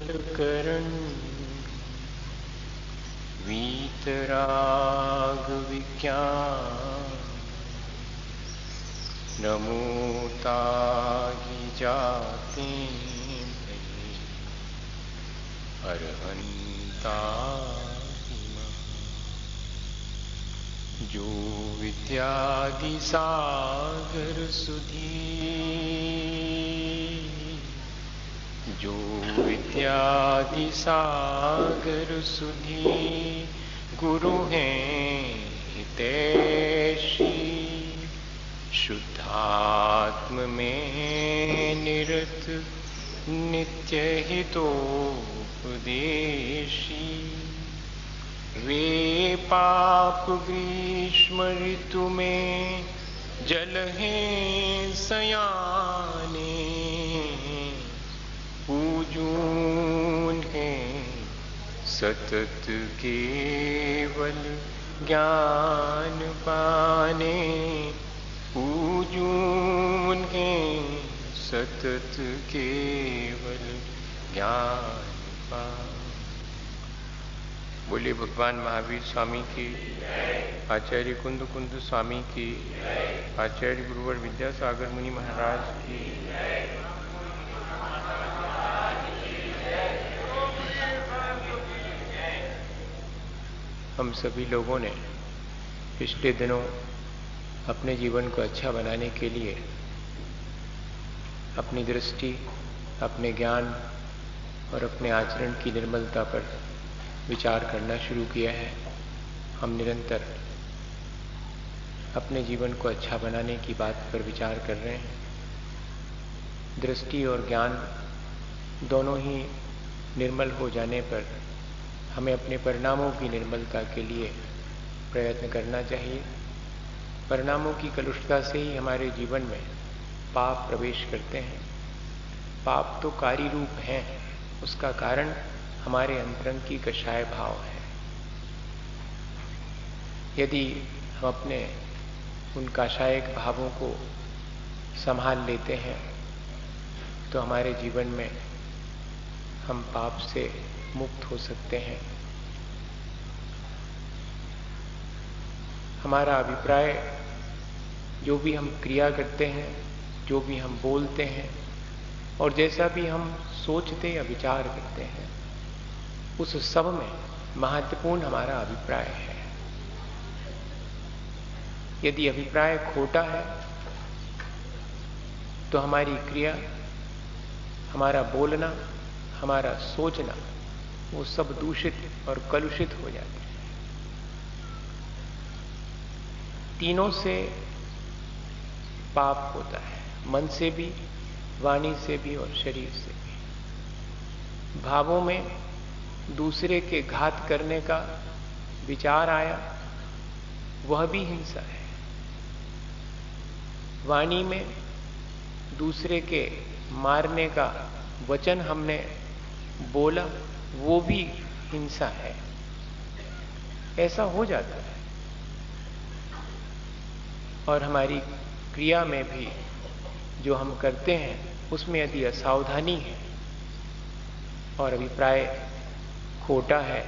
करण वीतराग विज्ञान नमोता ही जाते अरहंता जो विद्यादि सागर सुधी जो विद्यादि सागर सुधी गुरु हैं हितैषी शुद्धात्म में निरत नित्य हितोपदेशी वे पाप ग्रीष्म ऋतु में जल हैं सयाने पूजून हैं सतत केवल ज्ञान पाने पूजून हैं सतत केवल ज्ञान पाने। बोले भगवान महावीर स्वामी की, आचार्य कुंद कुंद स्वामी की, आचार्य गुरुवर विद्यासागर मुनि महाराज की। हम सभी लोगों ने पिछले दिनों अपने जीवन को अच्छा बनाने के लिए अपनी दृष्टि, अपने ज्ञान और अपने आचरण की निर्मलता पर विचार करना शुरू किया है। हम निरंतर अपने जीवन को अच्छा बनाने की बात पर विचार कर रहे हैं। दृष्टि और ज्ञान दोनों ही निर्मल हो जाने पर हमें अपने परिणामों की निर्मलता के लिए प्रयत्न करना चाहिए। परिणामों की कलुषता से ही हमारे जीवन में पाप प्रवेश करते हैं। पाप तो कार्य रूप हैं, उसका कारण हमारे अंतरंग की कषाय भाव है। यदि हम अपने उन कषायक भावों को संभाल लेते हैं तो हमारे जीवन में हम पाप से मुक्त हो सकते हैं। हमारा अभिप्राय, जो भी हम क्रिया करते हैं, जो भी हम बोलते हैं और जैसा भी हम सोचते या विचार करते हैं, उस सब में महत्वपूर्ण हमारा अभिप्राय है। यदि अभिप्राय खोटा है तो हमारी क्रिया, हमारा बोलना, हमारा सोचना वो सब दूषित और कलुषित हो जाते हैं। तीनों से पाप होता है, मन से भी, वाणी से भी और शरीर से भी। भावों में दूसरे के घात करने का विचार आया, वह भी हिंसा है। वाणी में दूसरे के मारने का वचन हमने बोला, वो भी हिंसा है। ऐसा हो जाता है। और हमारी क्रिया में भी जो हम करते हैं उसमें यदि असावधानी है और अभिप्राय खोटा है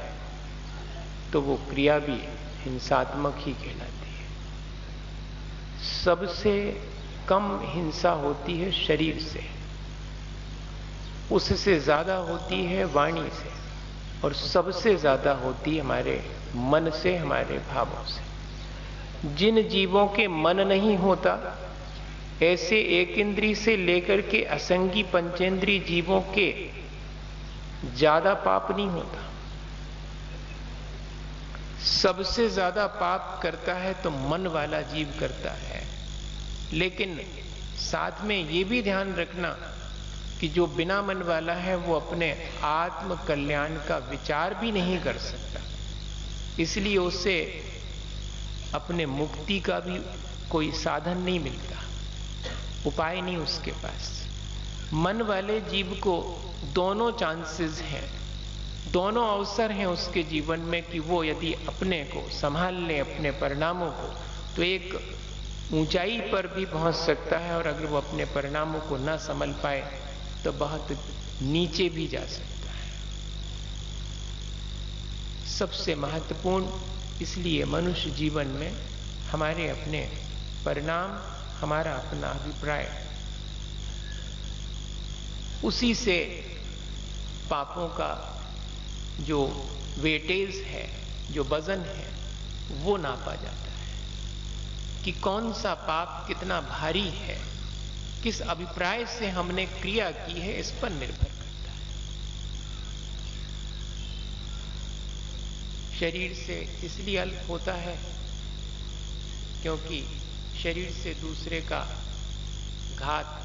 तो वो क्रिया भी हिंसात्मक ही कहलाती है। सबसे कम हिंसा होती है शरीर से, उससे ज्यादा होती है वाणी से और सबसे ज्यादा होती है हमारे मन से, हमारे भावों से। जिन जीवों के मन नहीं होता, ऐसे एक इंद्री से लेकर के असंगी पंचेंद्री जीवों के ज्यादा पाप नहीं होता। सबसे ज्यादा पाप करता है तो मन वाला जीव करता है। लेकिन साथ में ये भी ध्यान रखना कि जो बिना मन वाला है वो अपने आत्म कल्याण का विचार भी नहीं कर सकता, इसलिए उसे अपने मुक्ति का भी कोई साधन नहीं मिलता, उपाय नहीं उसके पास। मन वाले जीव को दोनों चांसेस हैं, दोनों अवसर हैं उसके जीवन में कि वो यदि अपने को संभाल ले, अपने परिणामों को, तो एक ऊंचाई पर भी पहुंच सकता है, और अगर वो अपने परिणामों को ना संभल पाए तो बहुत नीचे भी जा सकता है। सबसे महत्वपूर्ण, इसलिए मनुष्य जीवन में हमारे अपने परिणाम, हमारा अपना अभिप्राय, उसी से पापों का जो वेटेज है, जो वजन है, वो नापा जाता है कि कौन सा पाप कितना भारी है, किस अभिप्राय से हमने क्रिया की है, इस पर निर्भर करता है। शरीर से इसलिए अल्प होता है क्योंकि शरीर से दूसरे का घात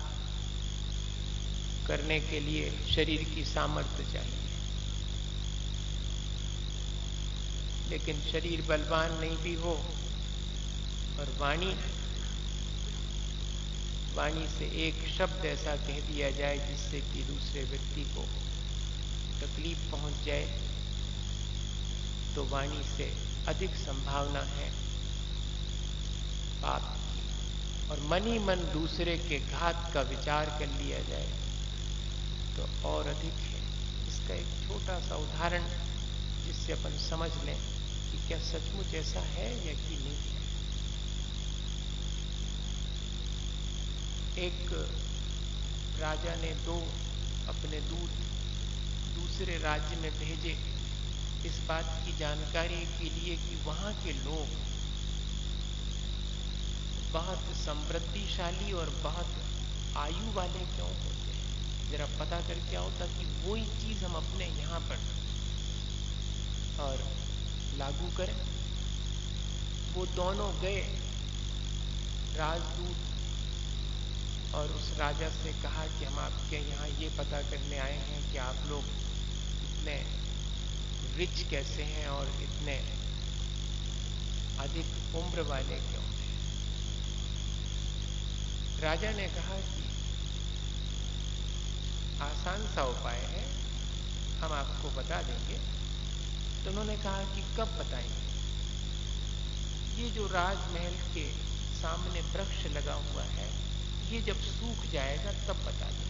करने के लिए शरीर की सामर्थ्य चाहिए, लेकिन शरीर बलवान नहीं भी हो और वाणी से एक शब्द ऐसा कह दिया जाए जिससे कि दूसरे व्यक्ति को तकलीफ पहुंच जाए, तो वाणी से अधिक संभावना है पाप की। और मन ही मन दूसरे के घात का विचार कर लिया जाए तो और अधिक है। इसका एक छोटा सा उदाहरण जिससे अपन समझ लें कि क्या सचमुच ऐसा है या कि नहीं है। एक राजा ने दो अपने दूत दूसरे राज्य में भेजे इस बात की जानकारी के लिए कि वहां के लोग बहुत समृद्धिशाली और बहुत आयु वाले क्यों होते हैं, जरा पता करके आओ ताकि वही चीज हम अपने यहां पर और लागू करें। वो दोनों गए, राजदूत, और उस राजा से कहा कि हम आपके यहाँ ये पता करने आए हैं कि आप लोग इतने रिच कैसे हैं और इतने अधिक उम्र वाले क्यों हैं। राजा ने कहा कि आसान सा उपाय है, हम आपको बता देंगे। तो उन्होंने कहा कि कब बताएंगे? ये जो राजमहल के सामने वृक्ष लगा हुआ है, ये जब सूख जाएगा तब बता देंगे।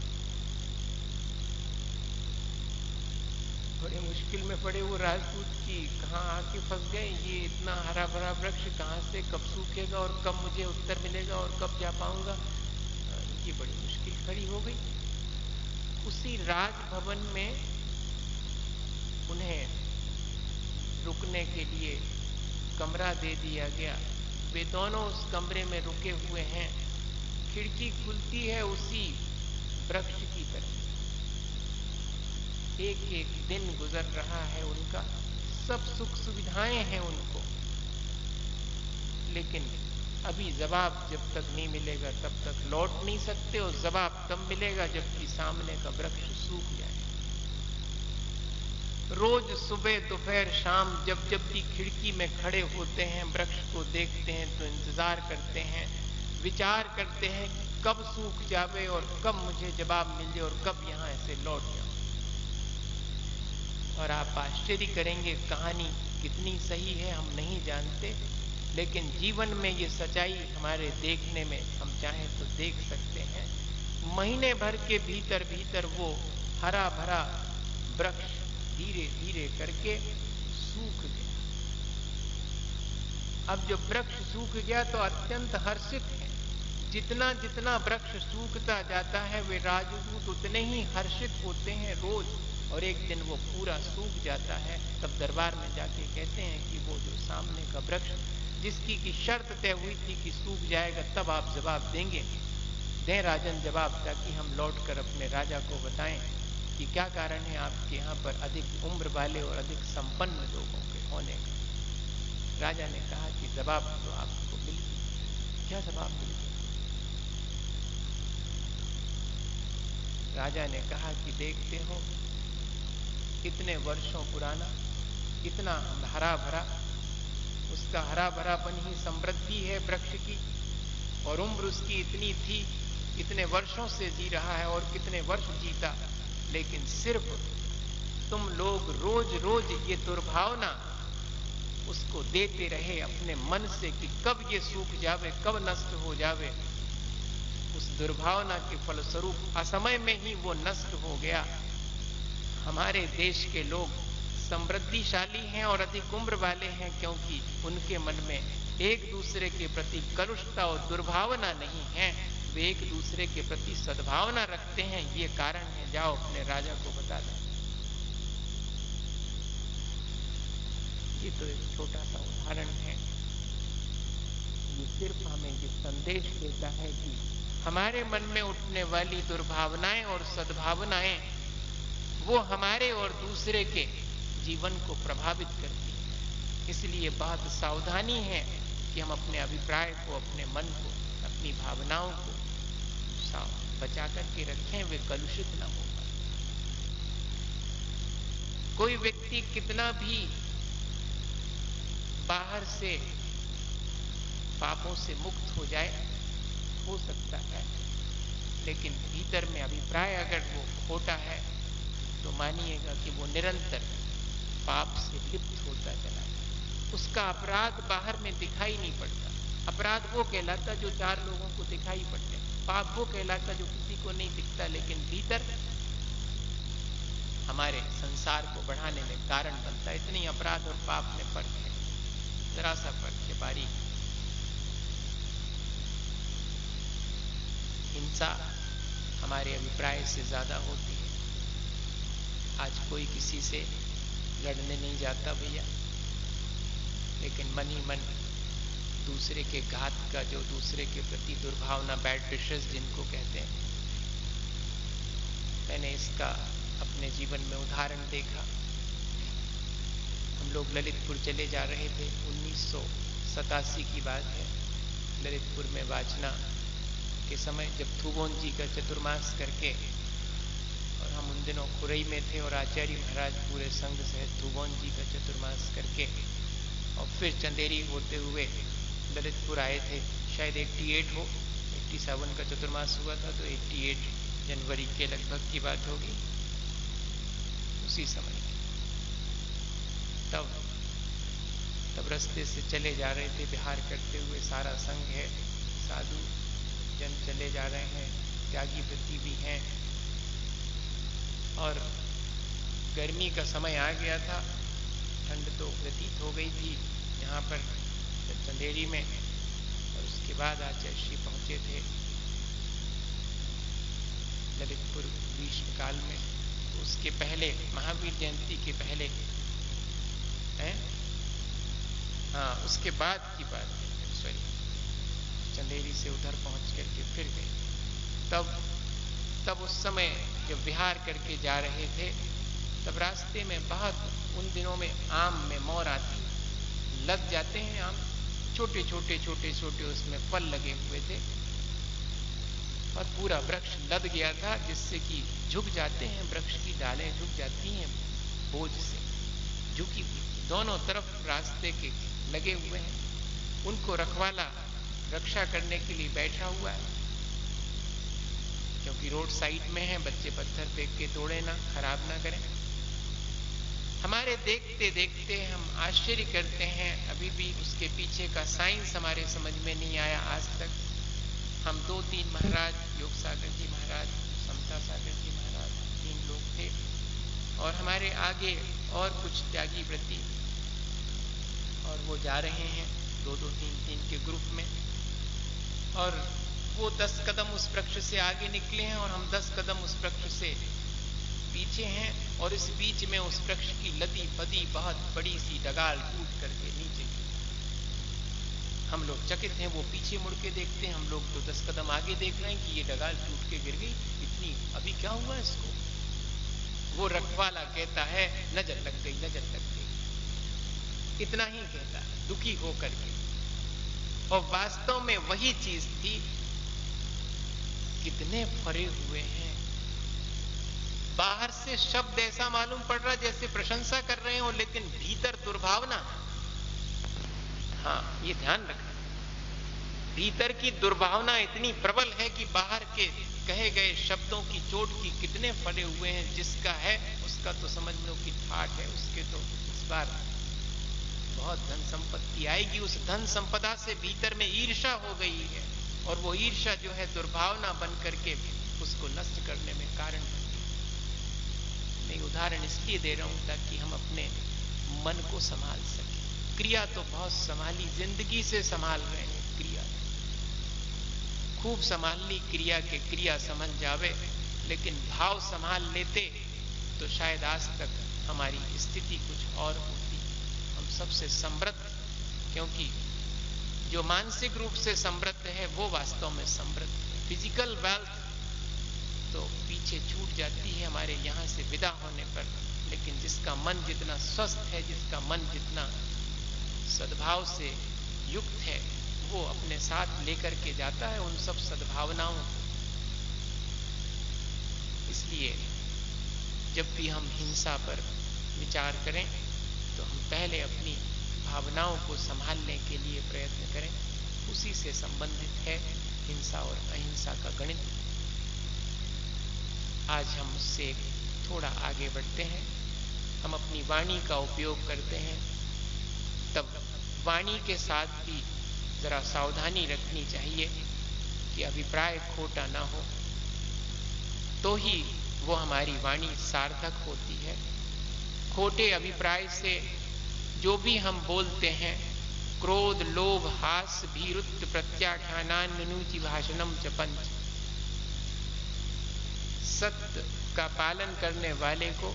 बड़े मुश्किल में पड़े वो राजदूत की कहाँ आके फंस गए। ये इतना हरा भरा वृक्ष कहाँ से कब सूखेगा और कब मुझे उत्तर मिलेगा और कब जा पाऊंगा, ये बड़ी मुश्किल खड़ी हो गई। उसी राजभवन में उन्हें रुकने के लिए कमरा दे दिया गया। वे दोनों उस कमरे में रुके हुए हैं, खिड़की खुलती है उसी वृक्ष की तरफ। एक एक दिन गुजर रहा है उनका, सब सुख सुविधाएं हैं उनको, लेकिन अभी जवाब जब तक नहीं मिलेगा तब तक लौट नहीं सकते, और जवाब तब मिलेगा जबकि सामने का वृक्ष सूख जाए। रोज सुबह दोपहर शाम जब जब भी खिड़की में खड़े होते हैं, वृक्ष को देखते हैं तो इंतजार करते हैं, विचार करते हैं कि कब सूख जावे और कब मुझे जवाब मिल जाए और कब यहां ऐसे लौट जाऊं। और आप आश्चर्य करेंगे, कहानी कितनी सही है हम नहीं जानते, लेकिन जीवन में ये सच्चाई हमारे देखने में हम चाहें तो देख सकते हैं। महीने भर के भीतर भीतर वो हरा भरा वृक्ष धीरे धीरे करके सूख गया। अब जब वृक्ष सूख गया तो अत्यंत हर्षित है। जितना जितना वृक्ष सूखता जाता है वे राजदूत उतने ही हर्षित होते हैं रोज, और एक दिन वो पूरा सूख जाता है। तब दरबार में जाके कहते हैं कि वो जो सामने का वृक्ष जिसकी की शर्त तय हुई थी कि सूख जाएगा तब आप जवाब देंगे, दें राजन जवाब, ताकि हम लौटकर अपने राजा को बताएं कि क्या कारण है आपके यहाँ पर अधिक उम्र वाले और अधिक संपन्न लोगों के होने का। राजा ने कहा कि जवाब तो आपको मिल गया। क्या जवाब मिल गया? राजा ने कहा कि देखते हो इतने वर्षों पुराना, इतना हरा भरा, उसका हरा भरापन ही समृद्धि है वृक्ष की, और उम्र उसकी इतनी थी, इतने वर्षों से जी रहा है और कितने वर्ष जीता, लेकिन सिर्फ तुम लोग रोज रोज ये दुर्भावना उसको देते रहे अपने मन से कि कब ये सूख जावे, कब नष्ट हो जावे। उस दुर्भावना के फलस्वरूप असमय में ही वो नष्ट हो गया। हमारे देश के लोग समृद्धिशाली हैं और अधिक उम्र वाले हैं, क्योंकि उनके मन में एक दूसरे के प्रति कलुषता और दुर्भावना नहीं है, वे एक दूसरे के प्रति सद्भावना रखते हैं। ये कारण है, जाओ अपने राजा को बता दो। ये तो एक छोटा सा उदाहरण है, ये सिर्फ हमें ये संदेश देता है कि हमारे मन में उठने वाली दुर्भावनाएं और सद्भावनाएं वो हमारे और दूसरे के जीवन को प्रभावित करती है। इसलिए बहुत सावधानी है कि हम अपने अभिप्राय को, अपने मन को, अपनी भावनाओं को बचा करके रखें, वे कलुषित न हो। कोई व्यक्ति कितना भी बाहर से पापों से मुक्त हो जाए, हो सकता है, लेकिन भीतर में अभिप्राय अगर वो खोटा है तो मानिएगा कि वो निरंतर पाप से लिप्त होता चला जाए। उसका अपराध बाहर में दिखाई नहीं पड़ता। अपराध वो कहलाता जो चार लोगों को दिखाई पड़ते, पाप वो कहलाता जो किसी को नहीं दिखता, लेकिन भीतर हमारे संसार को बढ़ाने में कारण बनता है। इतनी अपराध और पाप में फर्क है, जरा सा फर्क है, बारीक। हिंसा हमारे अभिप्राय से ज्यादा होती है। आज कोई किसी से लड़ने नहीं जाता भैया, लेकिन मन ही मन दूसरे के घात का, जो दूसरे के प्रति दुर्भावना, बैड विशेस जिनको कहते हैं, मैंने इसका अपने जीवन में उदाहरण देखा। हम लोग ललितपुर चले जा रहे थे, 1987 की बात है। ललितपुर में वाचना के समय जब थुबोन जी का चतुर्मास करके, और हम उन दिनों खुरई में थे और आचार्य महाराज पूरे संघ सहित थुबोन जी का चतुर्मास करके और फिर चंदेरी होते हुए ललितपुर आए थे। शायद 88 हो, 87 का चतुर्मास हुआ था, तो 88 जनवरी के लगभग की बात होगी, उसी समय। तब रास्ते से चले जा रहे थे बिहार करते हुए, सारा संघ है, साधु जन चले जा रहे हैं, त्यागी व्रती भी हैं, और गर्मी का समय आ गया था, ठंड तो व्यतीत हो गई थी यहाँ पर चंदेरी में। और उसके बाद आचार्य श्री पहुंचे थे ललितपुर ग्रीष्म काल में। उसके पहले, महावीर जयंती के पहले है, हाँ, उसके बाद की बात है, सॉरी, चंदेरी से उधर पहुंच करके फिर गए। तब उस समय जब विहार करके जा रहे थे, तब रास्ते में बहुत, उन दिनों में आम में मोर आती, लग जाते हैं आम, छोटे छोटे उसमें फल लगे हुए थे, और पूरा वृक्ष लद गया था, जिससे कि झुक जाते हैं, वृक्ष की डालें झुक जाती हैं बोझ से, झुकी हुई, दोनों तरफ रास्ते के लगे हुए हैं। उनको रखवाला रक्षा करने के लिए बैठा हुआ है, क्योंकि रोड साइड में है, बच्चे पत्थर फेंक के तोड़े ना, खराब ना करें। हमारे देखते देखते हम आश्चर्य करते हैं, अभी भी उसके पीछे का साइंस हमारे समझ में नहीं आया आज तक। हम 2-3 महाराज, योग सागर जी महाराज, समता सागर जी महाराज, 3 लोग थे, और हमारे आगे और कुछ त्यागी व्रती, और वो जा रहे हैं 2-2, 3-3 के ग्रुप में, और वो 10 कदम उस वृक्ष से आगे निकले हैं और हम 10 कदम उस वृक्ष से पीछे हैं, और इस बीच में उस वृक्ष की लदी फदी बहुत बड़ी सी डगाल टूट करके नीचे गिरी। हम लोग चकित हैं, वो पीछे मुड़ के देखते हैं, हम लोग तो 10 कदम आगे देख रहे हैं कि ये डगाल टूट के गिर गई, इतनी, अभी क्या हुआ इसको? वो रखवाला कहता है नजर लग गई, नजर लग गई, इतना ही कहता है, दुखी होकर के। और वास्तव में वही चीज थी। कितने फरे हुए हैं, बाहर से शब्द ऐसा मालूम पड़ रहा जैसे प्रशंसा कर रहे हो, लेकिन भीतर दुर्भावना। हाँ, ये ध्यान रखना, भीतर की दुर्भावना इतनी प्रबल है कि बाहर के कहे गए शब्दों की चोट की कितने फटे हुए हैं। जिसका है उसका तो समझ लो कि ठाठ है, उसके तो इस बार बहुत धन संपत्ति आएगी। उस धन संपदा से भीतर में ईर्ष्या हो गई है, और वो ईर्ष्या जो है दुर्भावना बन करके उसको नष्ट करने में कारण बनती है। मैं उदाहरण इसलिए दे रहा हूं ताकि हम अपने मन को संभाल सकें। क्रिया तो बहुत संभाली, जिंदगी से संभाल रहे हैं क्रिया, खूब संभाल ली क्रिया के, क्रिया समझ जावे, लेकिन भाव संभाल लेते तो शायद आज तक हमारी स्थिति कुछ और होती। हम सबसे समृद्ध, क्योंकि जो मानसिक रूप से समृद्ध है वो वास्तव में समृद्ध है। फिजिकल वेल्थ तो पीछे छूट जाती है हमारे यहाँ से विदा होने पर, लेकिन जिसका मन जितना स्वस्थ है, जिसका मन जितना सद्भाव से युक्त है, वो अपने साथ लेकर के जाता है उन सब सद्भावनाओं को। इसलिए जब भी हम हिंसा पर विचार करें तो हम पहले अपनी भावनाओं को संभालने के लिए प्रयत्न करें। उसी से संबंधित है हिंसा और अहिंसा का गणित। आज हम उससे थोड़ा आगे बढ़ते हैं। हम अपनी वाणी का उपयोग करते हैं, तब वाणी के साथ भी जरा सावधानी रखनी चाहिए कि अभिप्राय खोटा ना हो, तो ही वो हमारी वाणी सार्थक होती है। खोटे अभिप्राय से जो भी हम बोलते हैं, क्रोध, लोभ, हास, भीरुत्व, प्रत्याख्यानान्यनुचि भाषणम च पंच, सत्य का पालन करने वाले को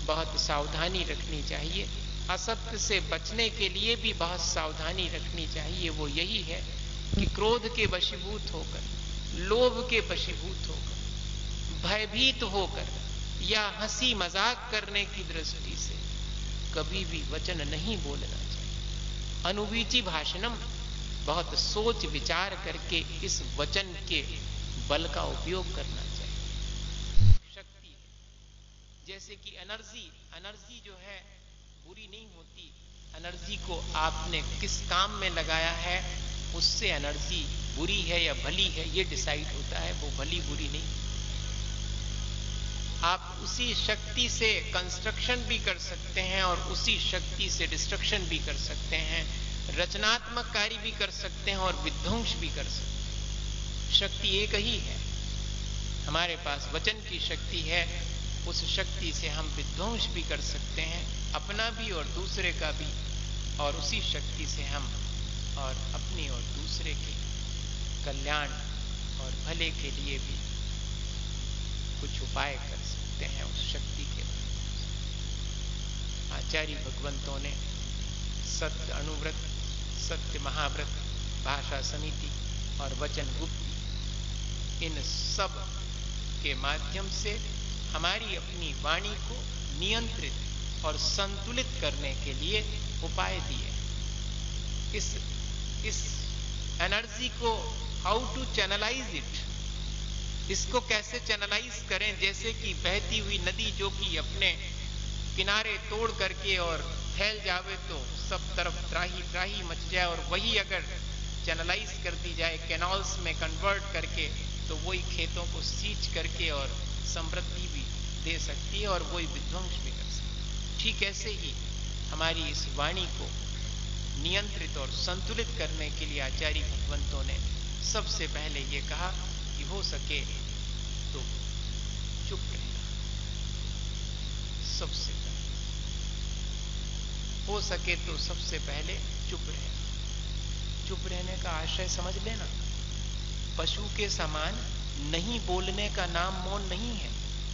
बहुत सावधानी रखनी चाहिए। असत्य से बचने के लिए भी बहुत सावधानी रखनी चाहिए। वो यही है कि क्रोध के वशीभूत होकर, लोभ के वशीभूत होकर, भयभीत होकर या हंसी मजाक करने की दृष्टि से कभी भी वचन नहीं बोलना चाहिए। अनुवीची भाषणम, बहुत सोच विचार करके इस वचन के बल का उपयोग करना चाहिए। शक्ति है, जैसे कि एनर्जी जो है बुरी नहीं होती। एनर्जी को आपने किस काम में लगाया है, उससे एनर्जी बुरी है या भली है ये डिसाइड होता है। वो भली बुरी नहीं। आप उसी शक्ति से कंस्ट्रक्शन भी कर सकते हैं और उसी शक्ति से डिस्ट्रक्शन भी कर सकते हैं, रचनात्मक कार्य भी कर सकते हैं और विध्वंस भी कर सकते हैं। शक्ति एक ही है। हमारे पास वचन की शक्ति है, उस शक्ति से हम विध्वंस भी कर सकते हैं, अपना भी और दूसरे का भी, और उसी शक्ति से हम और अपनी और दूसरे के कल्याण और भले के लिए भी कुछ उपाय कर सकते हैं उस शक्ति के द्वारा। आचार्य भगवंतों ने सत्य अणुव्रत, सत्य महाव्रत, भाषा समिति और वचन गुप्ति, इन सब के माध्यम से हमारी अपनी वाणी को नियंत्रित और संतुलित करने के लिए उपाय दिए। इस एनर्जी को हाउ टू चैनलाइज इट, इसको कैसे चैनलाइज करें। जैसे कि बहती हुई नदी जो कि अपने किनारे तोड़ करके और फैल जावे तो सब तरफ त्राही त्राही मच जाए, और वही अगर चैनलाइज कर दी जाए, कैनाल्स में कन्वर्ट करके, तो वही खेतों को सींच करके और समृद्धि भी दे सकती है और वही विध्वंस भी कर सकती है। ठीक ऐसे ही हमारी इस वाणी को नियंत्रित और संतुलित करने के लिए आचार्य भगवंतों ने सबसे पहले ये कहा कि हो सके तो चुप रहना। सबसे पहले हो सके तो सबसे पहले चुप रहना। चुप रहने का आशय समझ लेना। पशु के समान नहीं बोलने का नाम मौन नहीं है।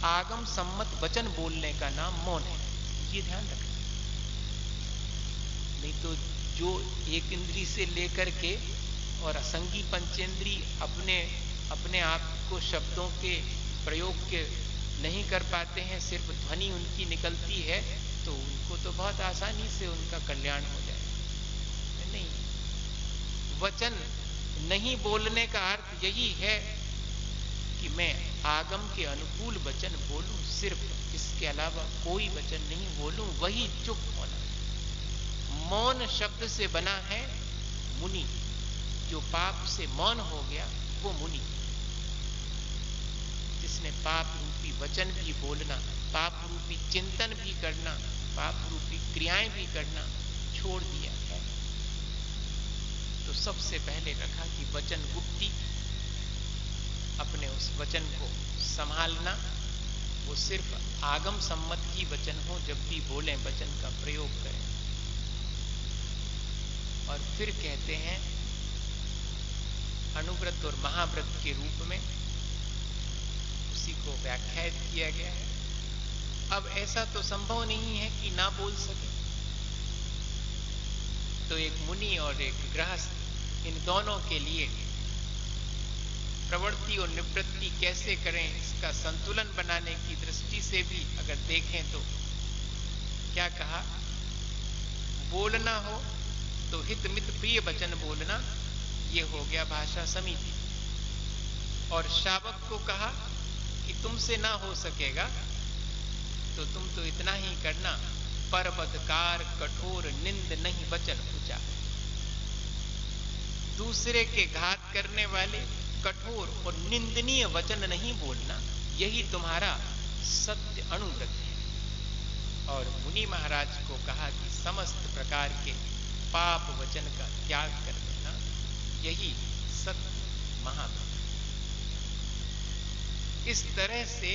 आगम सम्मत वचन बोलने का नाम मौन है, ये ध्यान रखना। नहीं तो जो एक इंद्री से लेकर के और असंगी पंचेंद्री अपने आप को शब्दों के प्रयोग के नहीं कर पाते हैं, सिर्फ ध्वनि उनकी निकलती है, तो उनको तो बहुत आसानी से उनका कल्याण हो जाए। नहीं, वचन नहीं बोलने का अर्थ यही है कि मैं आगम के अनुकूल वचन बोलूं, सिर्फ इसके अलावा कोई वचन नहीं बोलूं, वही चुप होना। मौन शब्द से बना है मुनि। जो पाप से मौन हो गया वो मुनि, जिसने पाप रूपी वचन भी बोलना, पाप रूपी चिंतन भी करना, पाप रूपी क्रियाएं भी करना छोड़ दिया है। तो सबसे पहले रखा कि वचन गुप्ति, अपने उस वचन को संभालना, वो सिर्फ आगम सम्मत समझी वचन हो, जब भी बोलें वचन का प्रयोग करें। और फिर कहते हैं अनुव्रत और महाव्रत के रूप में उसी को व्याख्यात किया गया है। अब ऐसा तो संभव नहीं है कि ना बोल सके, तो एक मुनि और एक गृहस्थ, इन दोनों के लिए प्रवृत्ति और निवृत्ति कैसे करें, इसका संतुलन बनाने की दृष्टि से भी अगर देखें तो क्या कहा, बोलना हो तो हित मित प्रिय वचन बोलना, ये हो गया भाषा समिति। और शावक को कहा कि तुमसे ना हो सकेगा तो तुम तो इतना ही करना, परबदकार कठोर निंद नहीं वचन ऊंचा। दूसरे के घात करने वाले कठोर और निंदनीय वचन नहीं बोलना, यही तुम्हारा सत्य अनुव्रत है। और मुनि महाराज को कहा कि समस्त प्रकार के पाप वचन का त्याग कर देना, यही सत्य महाव्रत। इस तरह से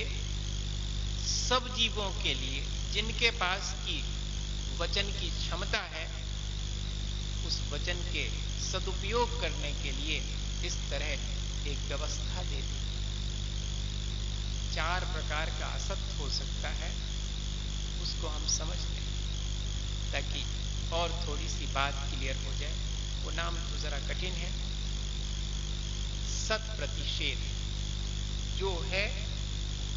सब जीवों के लिए जिनके पास की वचन की क्षमता है, उस वचन के सदुपयोग करने के लिए इस तरह एक व्यवस्था दे दी। 4 प्रकार का असत्य हो सकता है, उसको हम समझ लें ताकि और थोड़ी सी बात क्लियर हो जाए। वो नाम तो जरा कठिन है। सत प्रतिषेध जो है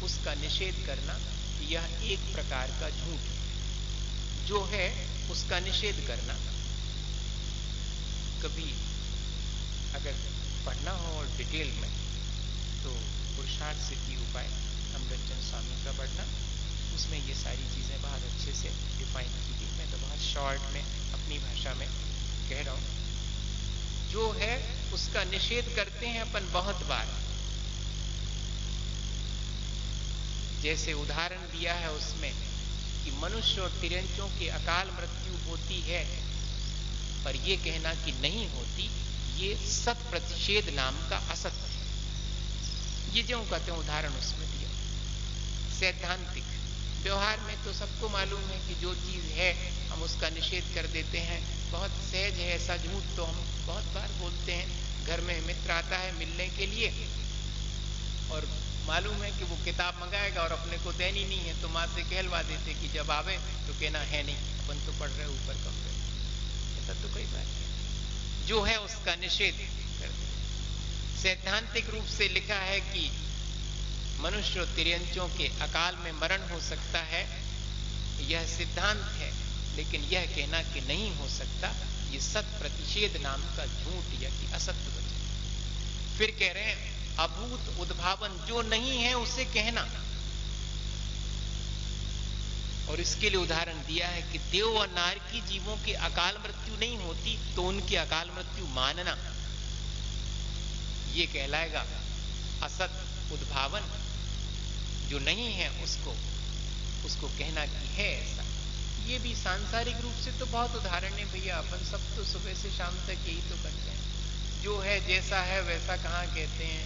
उसका निषेध करना, यह एक प्रकार का झूठ है। जो है उसका निषेध करना, कभी अगर पढ़ना हो और डिटेल में तो पुरुषार्थ सिद्धि उपाय अमृतचंद स्वामी का पढ़ना, उसमें ये सारी चीजें बहुत अच्छे से डिफाइन की गई। मैं तो बहुत शॉर्ट में अपनी भाषा में कह रहा हूं। जो है उसका निषेध करते हैं अपन बहुत बार। जैसे उदाहरण दिया है उसमें कि मनुष्य और तिर्यंचों की अकाल मृत्यु होती है, पर यह कहना कि नहीं होती, ये सत प्रतिषेध नाम का असत्य है। ये जो कहते हैं उदाहरण उसमें दिया। सैद्धांतिक व्यवहार में तो सबको मालूम है कि जो चीज है हम उसका निषेध कर देते हैं। बहुत सहज है ऐसा झूठ, तो हम बहुत बार बोलते हैं। घर में मित्र आता है मिलने के लिए और मालूम है कि वो किताब मंगाएगा और अपने को देनी नहीं है, तो माँ से कहलवा देते कि जब आवे तो कहना है नहीं, अपन तो पढ़ रहे ऊपर कमरे। ऐसा तो कई बार है। जो है उसका निषेध कर दे। सैद्धांतिक रूप से लिखा है कि मनुष्य और तिर्यंचों के अकाल में मरण हो सकता है, यह सिद्धांत है। लेकिन यह कहना कि नहीं हो सकता, ये सत प्रतिषेध नाम का झूठ या कि असत्य वचन। फिर कह रहे हैं अभूत उद्भावन, जो नहीं है उसे कहना। और इसके लिए उदाहरण दिया है कि देव और नारकी जीवों की अकाल मृत्यु नहीं होती, तो उनकी अकाल मृत्यु मानना, ये कहलाएगा असत उद्भावन। जो नहीं है उसको कहना कि है ऐसा। ये भी सांसारिक रूप से तो बहुत उदाहरण है भैया। अपन सब तो सुबह से शाम तक यही तो करते हैं। जो है जैसा है वैसा कहाँ कहते हैं।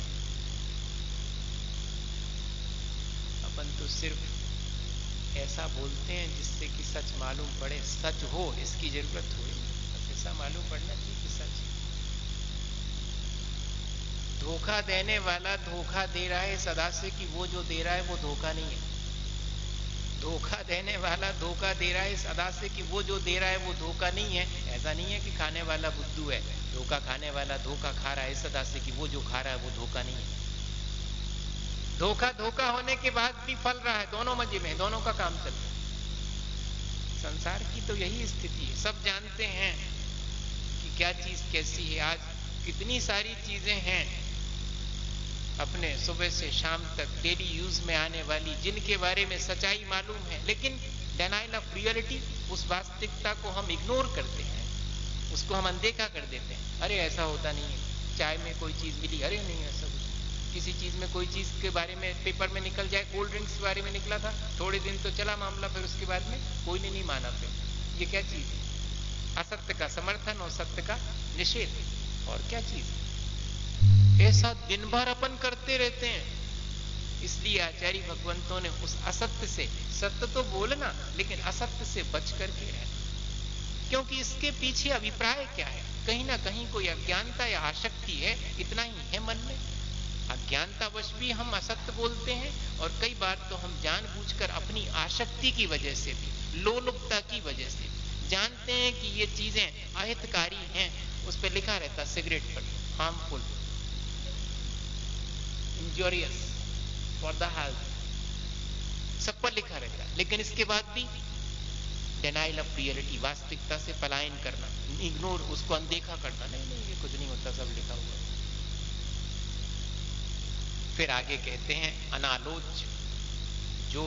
अपन तो सिर्फ ऐसा बोलते हैं जिससे कि सच मालूम पड़े। सच हो इसकी जरूरत थोड़ी नहीं, ऐसा मालूम पड़ना चाहिए कि सच। धोखा देने वाला धोखा दे रहा है सदा से कि वो जो दे रहा है वो धोखा नहीं है। धोखा देने वाला धोखा दे रहा है सदा से कि वो जो दे रहा है वो धोखा नहीं है। ऐसा नहीं है कि खाने वाला बुद्धू है, धोखा खाने वाला धोखा खा रहा है सदा से कि वो जो खा रहा है वो धोखा नहीं है। धोखा धोखा होने के बाद भी फल रहा है, दोनों मजे में, दोनों का काम चल रहा है। संसार की तो यही स्थिति है। सब जानते हैं कि क्या चीज कैसी है। आज कितनी सारी चीजें हैं अपने सुबह से शाम तक डेली यूज में आने वाली, जिनके बारे में सच्चाई मालूम है, लेकिन डेनाइल ऑफ रियलिटी, उस वास्तविकता को हम इग्नोर करते हैं, उसको हम अनदेखा कर देते हैं। अरे ऐसा होता नहीं है। चाय में कोई चीज मिली, अरे नहीं ऐसा कुछ। किसी चीज में कोई चीज के बारे में पेपर में निकल जाए, कोल्ड ड्रिंक्स के बारे में निकला था, थोड़े दिन तो चला मामला, फिर उसके बाद में कोई ने नहीं माना। फिर ये क्या चीज है? असत्य का समर्थन और सत्य का निषेध। और क्या चीज है? ऐसा दिन भर अपन करते रहते हैं। इसलिए आचार्य भगवंतों ने उस असत्य से, सत्य तो बोलना लेकिन असत्य से बच करके रहना, क्योंकि इसके पीछे अभिप्राय क्या है, कहीं ना कहीं कोई अज्ञानता या आसक्ति है, इतना ही है मन में। अज्ञानतावश भी हम असत्य बोलते हैं, और कई बार तो हम जानबूझकर अपनी आसक्ति की वजह से भी, लोलुपता की वजह से जानते हैं कि ये चीजें अहितकारी हैं। उस पर लिखा रहता सिगरेट पर, harmful, injurious for the health, सब पर लिखा रहता है, लेकिन इसके बाद भी डिनाइल ऑफ रियलिटी, वास्तविकता से पलायन करना, इग्नोर, उसको अनदेखा करना, नहीं नहीं ये कुछ नहीं होता, सब लिखा हुआ है। फिर आगे कहते हैं अनालोच्य, जो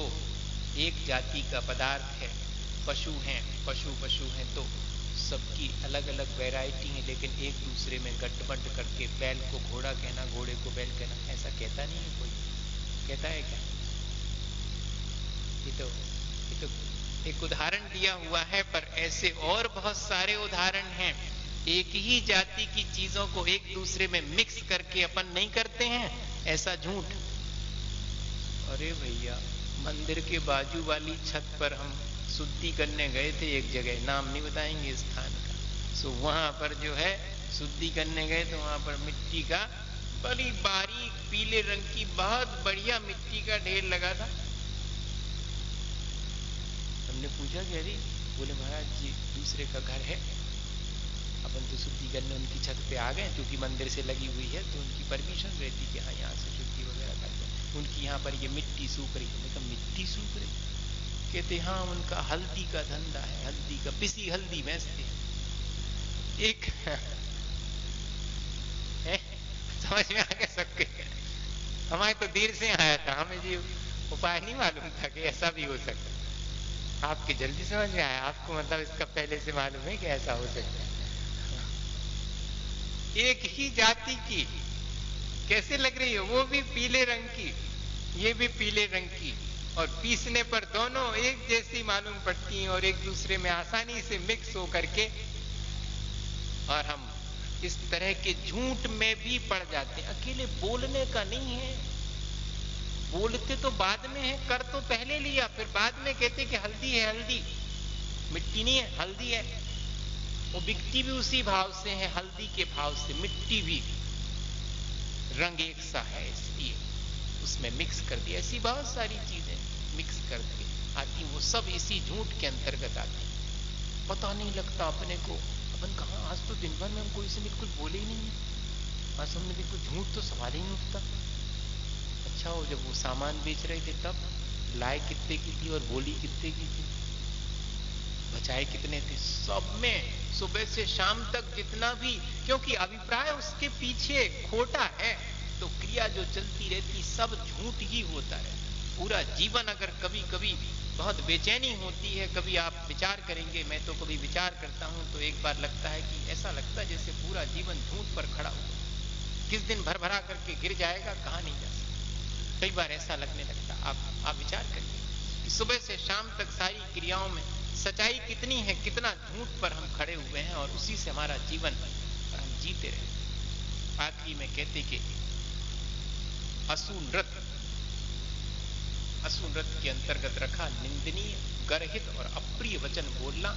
एक जाति का पदार्थ है, पशु हैं, पशु हैं तो सबकी अलग अलग वैरायटी है, लेकिन एक दूसरे में गठबंध करके बैल को घोड़ा कहना, घोड़े को बैल कहना, ऐसा कहता नहीं है कोई, कहता है क्या? ये तो एक उदाहरण दिया हुआ है, पर ऐसे और बहुत सारे उदाहरण हैं। एक ही जाति की चीजों को एक दूसरे में मिक्स करके अपन नहीं करते हैं, ऐसा झूठ। अरे भैया, मंदिर के बाजू वाली छत पर हम शुद्धि करने गए थे एक जगह, नाम नहीं बताएंगे स्थान का, सो वहां पर जो है शुद्धि करने गए तो वहां पर मिट्टी का बड़ी बारीक पीले रंग की बहुत बढ़िया मिट्टी का ढेर लगा था। हमने पूछा कि अरे, बोले महाराज जी दूसरे का घर है, अपन तो शुद्धि करने उनकी छत पे आ गए, क्योंकि मंदिर से लगी हुई है तो उनकी परमिशन रहती कि हाँ यहाँ से शुद्धि वगैरह कर दो। उनकी यहाँ पर ये मिट्टी सूख रही, हमने कहा मिट्टी सूख रही? कहते हाँ उनका हल्दी का धंधा है, हल्दी का, पिसी हल्दी बेचते हैं। एक समझ में आ गया सबके? हमारे तो देर से आया था, हमें जी उपाय नहीं मालूम था कि ऐसा भी हो सकता। आपके जल्दी समझ में आया, आपको मतलब इसका पहले से मालूम है कि ऐसा हो सकता है। एक ही जाति की कैसे लग रही है, वो भी पीले रंग की, ये भी पीले रंग की, और पीसने पर दोनों एक जैसी मालूम पड़ती हैं और एक दूसरे में आसानी से मिक्स हो करके, और हम इस तरह के झूठ में भी पड़ जाते हैं। अकेले बोलने का नहीं है, बोलते तो बाद में है, कर तो पहले लिया, फिर बाद में कहते कि हल्दी है, हल्दी, मिट्टी नहीं है, हल्दी है। वो बिकती भी उसी भाव से है, हल्दी के भाव से, मिट्टी भी रंग एक सा है, इसलिए उसमें मिक्स कर दिया। ऐसी बहुत सारी चीजें मिक्स करके आती, वो सब इसी झूठ के अंतर्गत आती। पता नहीं लगता अपने को, अपन कहाँ, आज तो दिन भर में हम कोई से भी कुछ बोले ही नहीं है, आज हमने भी कुछ झूठ तो सवाल ही नहीं उठता। अच्छा हो, जब वो सामान बेच रहे थे तब लाए कितने की थी और बोली कितने की थी, बचाए कितने थे, सब में सुबह से शाम तक जितना भी, क्योंकि अभिप्राय उसके पीछे खोटा है तो क्रिया जो चलती रहती सब झूठ ही होता है। पूरा जीवन अगर कभी कभी बहुत बेचैनी होती है, कभी आप विचार करेंगे, मैं तो कभी विचार करता हूं तो एक बार लगता है कि ऐसा लगता है जैसे पूरा जीवन झूठ पर खड़ा हुआ, किस दिन भर भरा करके गिर जाएगा, कहां नहीं जा सकता। कई बार ऐसा लगने लगता। आप विचार करिए कि सुबह से शाम तक सारी क्रियाओं में सच्चाई कितनी है, कितना झूठ पर हम खड़े हुए हैं, और उसी से हमारा जीवन और हम जीते रहे। आखिरी में कहते कि असूल रत के अंतर्गत रखा निंदनीय, गर्हित और अप्रिय वचन बोलना,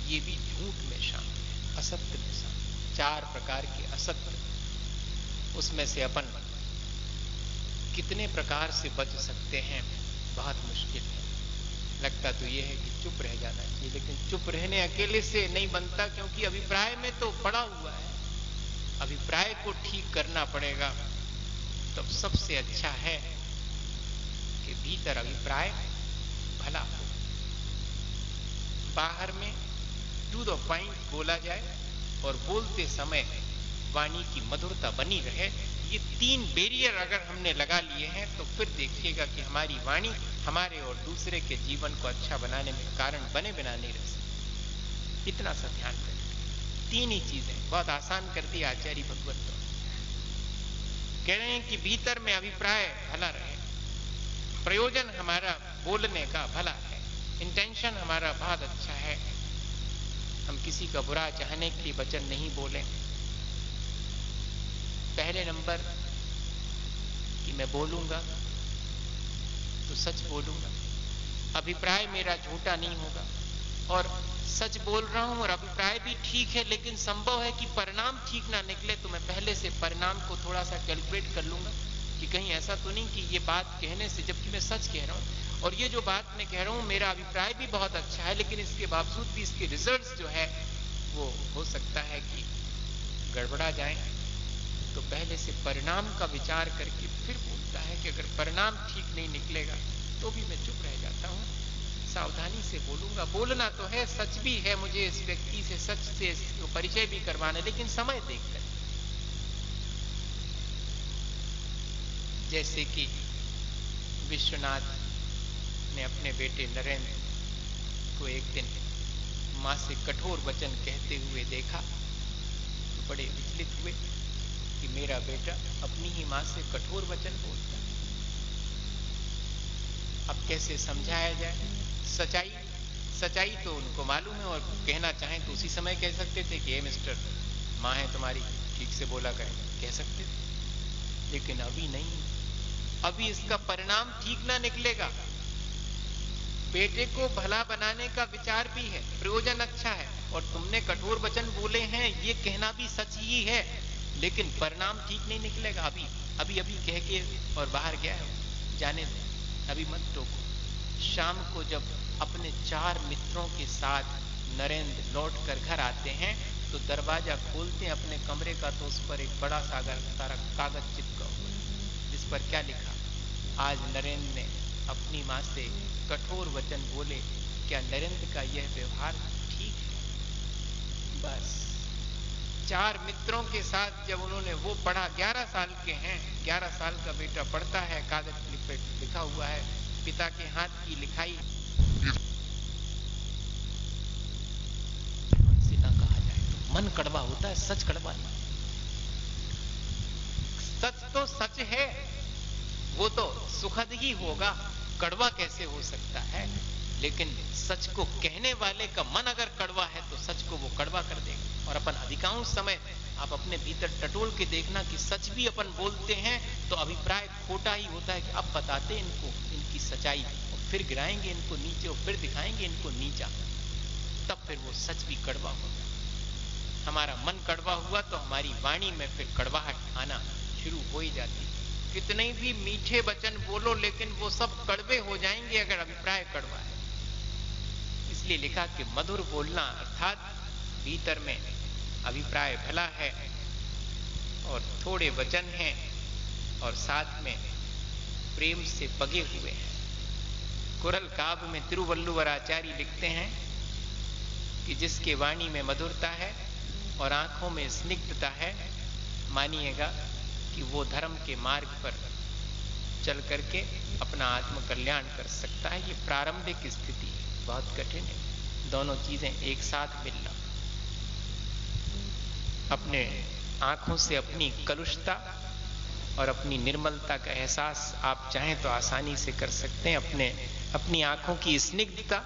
ये भी झूठ में शामिल है, असत्य में शामिल। 4 प्रकार के असत्य, उसमें से अपन कितने प्रकार से बच सकते हैं, बहुत मुश्किल है। लगता तो यह है कि चुप रह जाना चाहिए, लेकिन चुप रहने अकेले से नहीं बनता, क्योंकि अभिप्राय में तो पड़ा हुआ है, अभिप्राय को ठीक करना पड़ेगा। तब सबसे अच्छा है कि भीतर अभिप्राय भला हो, बाहर में टू द पॉइंट बोला जाए, और बोलते समय वाणी की मधुरता बनी रहे। ये 3 बैरियर अगर हमने लगा लिए हैं तो फिर देखिएगा कि हमारी वाणी हमारे और दूसरे के जीवन को अच्छा बनाने में कारण बने बिना नहीं रह सकती। इतना सा ध्यान रखें। 3 ही चीजें बहुत आसान कर दी आचार्य भगवत। कह रहे हैं कि भीतर में अभिप्राय भला रहे, प्रयोजन हमारा बोलने का भला है, इंटेंशन हमारा बहुत अच्छा है, हम किसी का बुरा चाहने के लिए वचन नहीं बोले। पहले नंबर कि मैं बोलूंगा तो सच बोलूंगा, अभिप्राय मेरा झूठा नहीं होगा, और सच बोल रहा हूं और अभिप्राय भी ठीक है, लेकिन संभव है कि परिणाम ठीक ना निकले, तो मैं पहले से परिणाम को थोड़ा सा कैलकुलेट कर लूंगा कि कहीं ऐसा तो नहीं कि ये बात कहने से, जबकि मैं सच कह रहा हूं और ये जो बात मैं कह रहा हूं मेरा अभिप्राय भी बहुत अच्छा है, लेकिन इसके बावजूद भी इसके रिजल्ट्स जो है वो हो सकता है कि गड़बड़ा जाए। तो पहले से परिणाम का विचार करके फिर बोलता है कि अगर परिणाम ठीक नहीं निकलेगा तो भी मैं चुप रह जाता हूं, सावधानी से बोलूंगा। बोलना तो है, सच भी है, मुझे इस व्यक्ति से सच से परिचय भी करवाना, लेकिन समय देखकर। जैसे कि विश्वनाथ ने अपने बेटे नरेंद्र को एक दिन मां से कठोर वचन कहते हुए देखा तो बड़े विचलित हुए कि मेरा बेटा अपनी ही मां से कठोर वचन बोलता है। अब कैसे समझाया जाए? सच्चाई तो उनको मालूम है, और कहना चाहें तो उसी समय कह सकते थे कि मिस्टर, मां है तुम्हारी, ठीक से बोला करें, कह सकते थे, लेकिन अभी नहीं। अभी इसका परिणाम ठीक ना निकलेगा। बेटे को भला बनाने का विचार भी है, प्रयोजन अच्छा है, और तुमने कठोर वचन बोले हैं ये कहना भी सच ही है, लेकिन परिणाम ठीक नहीं निकलेगा। अभी कह के और बाहर गया है, जाने दो, अभी मत टोको। शाम को जब अपने 4 मित्रों के साथ नरेंद्र लौट कर घर आते हैं तो दरवाजा खोलते हैं अपने कमरे का, तो उस पर एक बड़ा सारा कागज चिपका हुआ है, जिस पर क्या लिखा, आज नरेंद्र ने अपनी मां से कठोर वचन बोले, क्या नरेंद्र का यह व्यवहार ठीक है? बस 4 मित्रों के साथ जब उन्होंने वो पढ़ा, 11 साल के हैं, 11 साल का बेटा पढ़ता है, कागज पे लिखा हुआ है, पिता के हाथ की लिखाई, उनसे ना कहा जाए तो मन कड़वा होता है, सच कड़वा नहीं। सच तो सच है, वो तो सुखद ही होगा, कड़वा कैसे हो सकता है? लेकिन सच को कहने वाले का मन अगर कड़वा है तो सच को वो कड़वा कर देगा। और अपन अधिकांश समय आप अपने भीतर टटोल के देखना कि सच भी अपन बोलते हैं तो अभिप्राय खोटा ही होता है कि अब बताते इनको इनकी सच्चाई, और फिर गिराएंगे इनको नीचे, और फिर दिखाएंगे इनको नीचा, तब फिर वो सच भी कड़वा होगा। हमारा मन कड़वा हुआ तो हमारी वाणी में फिर कड़वाहट आना शुरू हो ही जाती है। कितने भी मीठे वचन बोलो, लेकिन वो सब कड़वे हो जाएंगे अगर अभिप्राय कड़वा है। इसलिए लिखा कि मधुर बोलना, अर्थात भीतर में अभिप्राय भला है और थोड़े वचन हैं और साथ में प्रेम से पगे हुए हैं। कुरल काव्य में तिरुवल्लुवर आचार्य लिखते हैं कि जिसके वाणी में मधुरता है और आंखों में स्निग्धता है, मानिएगा कि वो धर्म के मार्ग पर चल करके अपना आत्म कल्याण कर सकता है। ये प्रारंभिक स्थिति है, बहुत कठिन है, दोनों चीजें एक साथ मिलना। अपने आंखों से अपनी कलुषता और अपनी निर्मलता का एहसास आप चाहें तो आसानी से कर सकते हैं। अपनी आंखों की स्निग्धता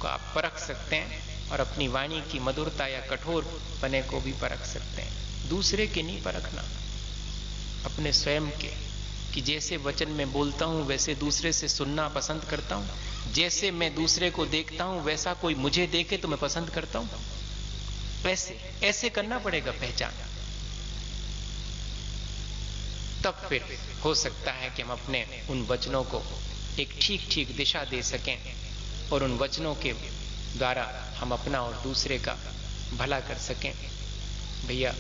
को आप परख सकते हैं और अपनी वाणी की मधुरता या कठोर पने को भी परख सकते हैं। दूसरे के नहीं परखना, अपने स्वयं के, कि जैसे वचन में बोलता हूं वैसे दूसरे से सुनना पसंद करता हूं, जैसे मैं दूसरे को देखता हूं वैसा कोई मुझे देखे तो मैं पसंद करता हूं, ऐसे करना पड़ेगा पहचान। तब फिर हो सकता है कि हम अपने उन वचनों को एक ठीक दिशा दे सकें और उन वचनों के द्वारा हम अपना और दूसरे का भला कर सकें। भैया,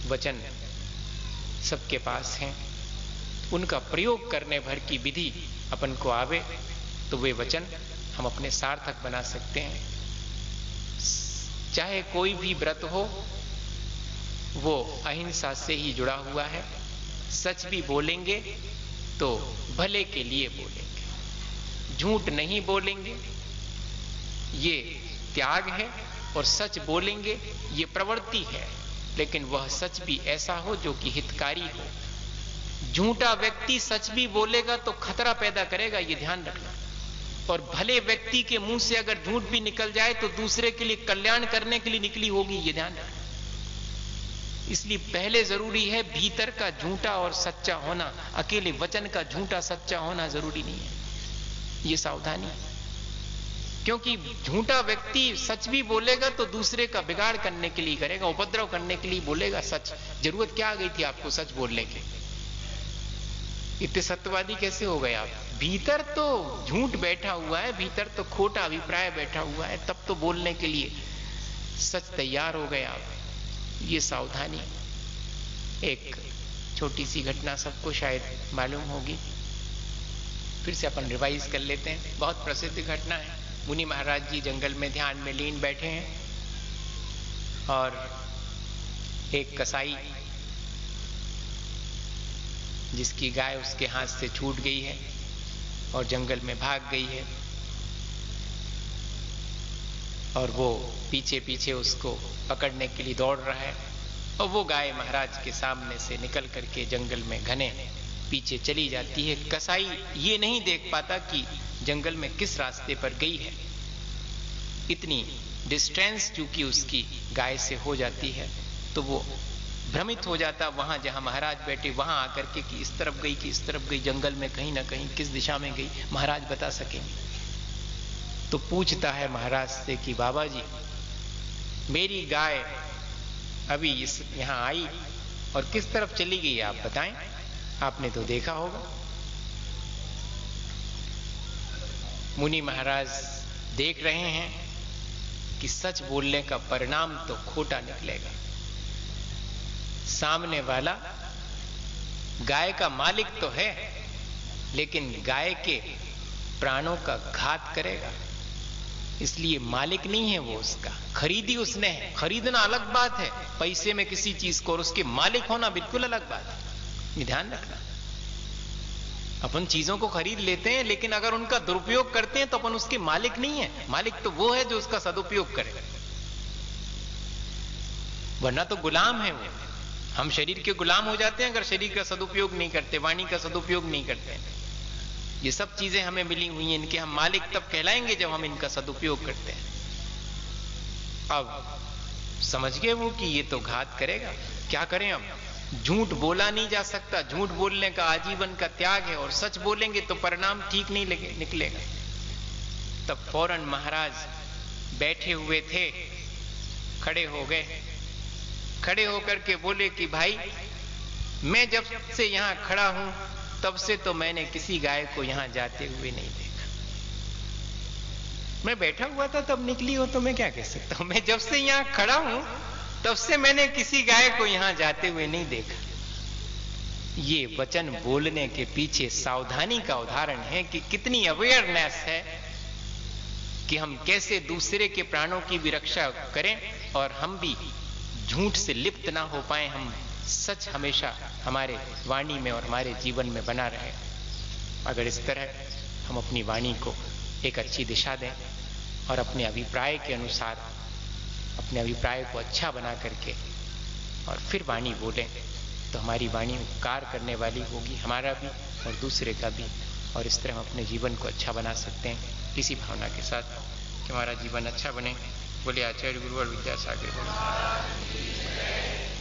वचन सबके पास हैं, उनका प्रयोग करने भर की विधि अपन को आवे तो वे वचन हम अपने सार्थक बना सकते हैं। चाहे कोई भी व्रत हो, वो अहिंसा से ही जुड़ा हुआ है। सच भी बोलेंगे तो भले के लिए बोलेंगे, झूठ नहीं बोलेंगे, ये त्याग है, और सच बोलेंगे ये प्रवृत्ति है, लेकिन वह सच भी ऐसा हो जो कि हितकारी हो। झूठा व्यक्ति सच भी बोलेगा तो खतरा पैदा करेगा, ये ध्यान रखना। और भले व्यक्ति के मुंह से अगर झूठ भी निकल जाए तो दूसरे के लिए कल्याण करने के लिए निकली होगी, ये ध्यान रखना। इसलिए पहले जरूरी है भीतर का झूठा और सच्चा होना। अकेले वचन का झूठा सच्चा होना जरूरी नहीं है। ये सावधानी, क्योंकि झूठा व्यक्ति सच भी बोलेगा तो दूसरे का बिगाड़ करने के लिए करेगा, उपद्रव करने के लिए बोलेगा सच। जरूरत क्या आ गई थी आपको सच बोलने की? इतने सत्यवादी कैसे हो गए आप? भीतर तो झूठ बैठा हुआ है, भीतर तो खोटा अभिप्राय बैठा हुआ है, तब तो बोलने के लिए सच तैयार हो गए आप। ये सावधानी। एक छोटी सी घटना सबको शायद मालूम होगी, फिर से अपन रिवाइज कर लेते हैं। बहुत प्रसिद्ध घटना है। मुनि महाराज जी जंगल में ध्यान में लीन बैठे हैं और एक कसाई जिसकी गाय उसके हाथ से छूट गई है और जंगल में भाग गई है, और वो पीछे पीछे उसको पकड़ने के लिए दौड़ रहा है, और वो गाय महाराज के सामने से निकल करके जंगल में घने पीछे चली जाती है। कसाई ये नहीं देख पाता कि जंगल में किस रास्ते पर गई है। इतनी डिस्टेंस चूंकि उसकी गाय से हो जाती है तो वो भ्रमित हो जाता वहां जहां महाराज बैठे, वहां आकर के कि इस तरफ गई कि इस तरफ गई, जंगल में कहीं ना कहीं किस दिशा में गई महाराज बता सकेंगे। तो पूछता है महाराज से कि बाबा जी, मेरी गाय अभी यहां आई और किस तरफ चली गई आप बताएं, आपने तो देखा होगा। मुनि महाराज देख रहे हैं कि सच बोलने का परिणाम तो खोटा निकलेगा। सामने वाला गाय का मालिक तो है, लेकिन गाय के प्राणों का घात करेगा, इसलिए मालिक नहीं है वो उसका, खरीदी उसने है। खरीदना अलग बात है पैसे में किसी चीज को, और उसके मालिक होना बिल्कुल अलग बात है। ये ध्यान रखना। अपन चीजों को खरीद लेते हैं, लेकिन अगर उनका दुरुपयोग करते हैं तो अपन उसके मालिक नहीं है। मालिक तो वो है जो उसका सदुपयोग करे, वरना तो गुलाम है वो। हम शरीर के गुलाम हो जाते हैं अगर शरीर का सदुपयोग नहीं करते, वाणी का सदुपयोग नहीं करते। ये सब चीजें हमें मिली हुई हैं, इनके हम मालिक तब कहलाएंगे जब हम इनका सदुपयोग करते हैं। अब समझ गए वो कि ये तो घात करेगा, क्या करें अब? झूठ बोला नहीं जा सकता, झूठ बोलने का आजीवन का त्याग है, और सच बोलेंगे तो परिणाम ठीक नहीं निकलेगा। तब फौरन महाराज बैठे हुए थे, खड़े हो गए। खड़े होकर के बोले कि भाई, मैं जब से यहां खड़ा हूं तब से तो मैंने किसी गाय को यहां जाते हुए नहीं देखा। मैं बैठा हुआ था तब निकली हो तो मैं क्या कह सकता हूं। मैं जब से यहां खड़ा हूं तब से मैंने किसी गाय को यहां जाते हुए नहीं देखा। ये वचन बोलने के पीछे सावधानी का उदाहरण है कि कितनी अवेयरनेस है कि हम कैसे दूसरे के प्राणों की भी रक्षा करें और हम भी झूठ से लिप्त ना हो पाए। हम सच हमेशा हमारे वाणी में और हमारे जीवन में बना रहे। अगर इस तरह हम अपनी वाणी को एक अच्छी दिशा दें और अपने अभिप्राय के अनुसार अपने अभिप्राय को अच्छा बना करके और फिर वाणी बोलें, तो हमारी वाणी उपकार करने वाली होगी, हमारा भी और दूसरे का भी। और इस तरह हम अपने जीवन को अच्छा बना सकते हैं, इसी भावना के साथ कि हमारा जीवन अच्छा बने। बोले आचार्य गुरु और विद्यासागर।